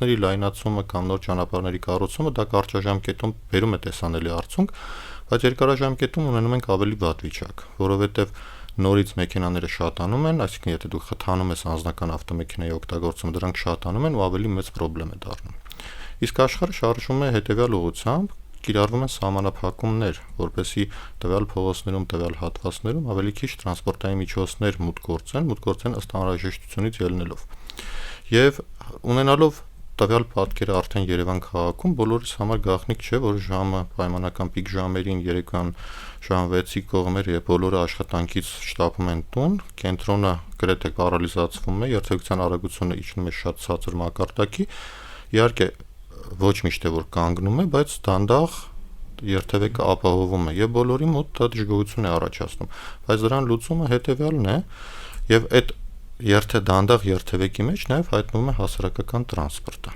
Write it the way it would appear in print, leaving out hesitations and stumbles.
Ների լայնացումը կամ նոր ճանապարհների կառուցումը դա կարճաժամկետում բերում է տեսանելի արդյունք, բայց երկարաժամկետում ունենում ենք ավելի վատ վիճակ, որովհետև նորից մեքենաները շատանում են, այսինքն եթե դու խթանում ես անձնական ավտոմեքենայի օգտագործումը, դրանք շատանում են ու ավելի մեծ խնդրեմ է դառնում։ Իսկ աշխարհը շարժվում է հետևյալ ուղղությամբ, կիրառվում են սահմանափակումներ, որպեսզի տվյալ փողոցներում, տվյալ հատվածներում ավելի քիչ տրանսպորտային միջոցներ մուտք գործեն ըստ անհրաժեշտությունից ելնելով։ Եվ ունենալով տվյալ պատկերը արդեն Երևան քաղաքում բոլորիս համար գաղտնիք չէ, որ ժամը պայմանական պիկ ժամերին երեկոյան ժամ 6-ի կողմերը եւ բոլորը աշխատանքից շտապում են տուն, կենտրոնը գրեթե պարալիզացվում է, երթևեկության արագությունը իջնում է շատ ցածր մակարդակի, իհարկե ոչ միշտ է որ կանգնում է, բայց դանդաղ երթևեկը ապահովում է եւ բոլորի մոտ դա դժգոհություն է առաջացնում, բայց դրան լուծումը հետեւյալն է եւ այդ դանդաղ երթևեկի մեջ նաեւ հայտնվում է հասարակական տրանսպորտը։